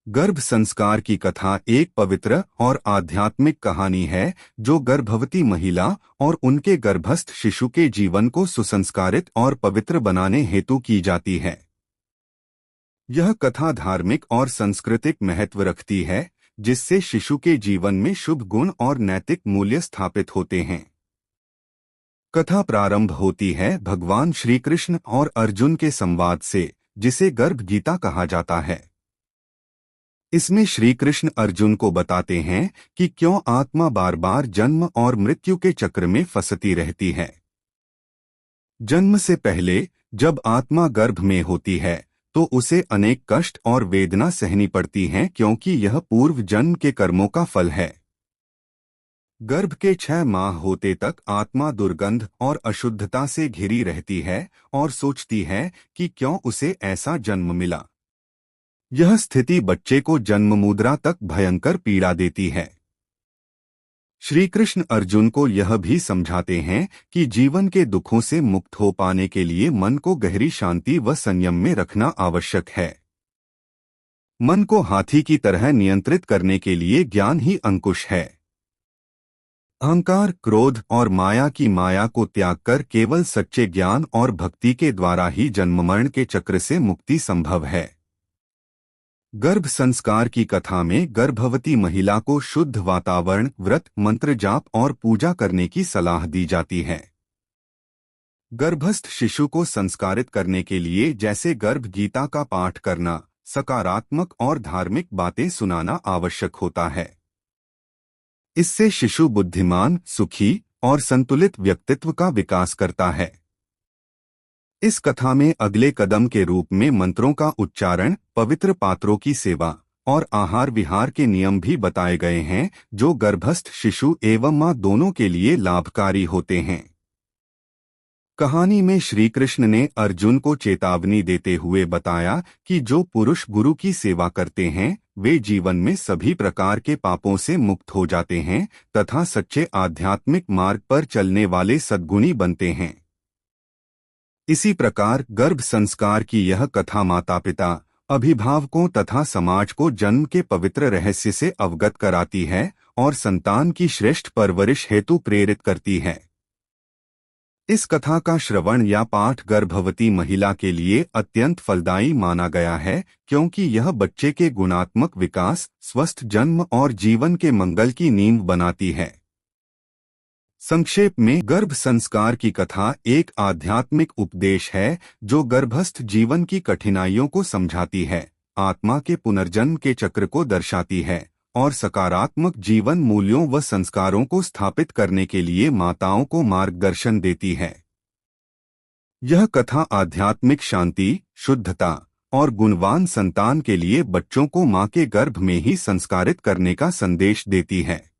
गर्भ संस्कार की कथा एक पवित्र और आध्यात्मिक कहानी है जो गर्भवती महिला और उनके गर्भस्थ शिशु के जीवन को सुसंस्कारित और पवित्र बनाने हेतु की जाती है। यह कथा धार्मिक और सांस्कृतिक महत्व रखती है, जिससे शिशु के जीवन में शुभ गुण और नैतिक मूल्य स्थापित होते हैं। कथा प्रारंभ होती है भगवान श्री कृष्ण और अर्जुन के संवाद से, जिसे गर्भ गीता कहा जाता है। इसमें श्री कृष्ण अर्जुन को बताते हैं कि क्यों आत्मा बार बार जन्म और मृत्यु के चक्र में फंसती रहती है। जन्म से पहले जब आत्मा गर्भ में होती है तो उसे अनेक कष्ट और वेदना सहनी पड़ती हैं, क्योंकि यह पूर्व जन्म के कर्मों का फल है। गर्भ के 6 माह होते तक आत्मा दुर्गंध और अशुद्धता से घिरी रहती है और सोचती है कि क्यों उसे ऐसा जन्म मिला। यह स्थिति बच्चे को जन्म मुद्रा तक भयंकर पीड़ा देती है। श्री कृष्ण अर्जुन को यह भी समझाते हैं कि जीवन के दुखों से मुक्त हो पाने के लिए मन को गहरी शांति व संयम में रखना आवश्यक है। मन को हाथी की तरह नियंत्रित करने के लिए ज्ञान ही अंकुश है। अहंकार, क्रोध और माया की माया को त्याग कर केवल सच्चे ज्ञान और भक्ति के द्वारा ही जन्म मरण के चक्र से मुक्ति संभव है। गर्भ संस्कार की कथा में गर्भवती महिला को शुद्ध वातावरण, व्रत, मंत्र जाप और पूजा करने की सलाह दी जाती है। गर्भस्थ शिशु को संस्कारित करने के लिए जैसे गर्भ गीता का पाठ करना, सकारात्मक और धार्मिक बातें सुनाना आवश्यक होता है। इससे शिशु बुद्धिमान, सुखी और संतुलित व्यक्तित्व का विकास करता है। इस कथा में अगले कदम के रूप में मंत्रों का उच्चारण, पवित्र पात्रों की सेवा और आहार विहार के नियम भी बताए गए हैं, जो गर्भस्थ शिशु एवं मां दोनों के लिए लाभकारी होते हैं। कहानी में श्री कृष्ण ने अर्जुन को चेतावनी देते हुए बताया कि जो पुरुष गुरु की सेवा करते हैं वे जीवन में सभी प्रकार के पापों से मुक्त हो जाते हैं तथा सच्चे आध्यात्मिक मार्ग पर चलने वाले सद्गुणी बनते हैं। इसी प्रकार गर्भ संस्कार की यह कथा माता पिता, अभिभावकों तथा समाज को जन्म के पवित्र रहस्य से अवगत कराती है और संतान की श्रेष्ठ परवरिश हेतु प्रेरित करती है। इस कथा का श्रवण या पाठ गर्भवती महिला के लिए अत्यंत फलदायी माना गया है, क्योंकि यह बच्चे के गुणात्मक विकास, स्वस्थ जन्म और जीवन के मंगल की नींव बनाती है। संक्षेप में, गर्भ संस्कार की कथा एक आध्यात्मिक उपदेश है जो गर्भस्थ जीवन की कठिनाइयों को समझाती है, आत्मा के पुनर्जन्म के चक्र को दर्शाती है और सकारात्मक जीवन मूल्यों व संस्कारों को स्थापित करने के लिए माताओं को मार्गदर्शन देती है। यह कथा आध्यात्मिक शांति, शुद्धता और गुणवान संतान के लिए बच्चों को मां के गर्भ में ही संस्कारित करने का संदेश देती है।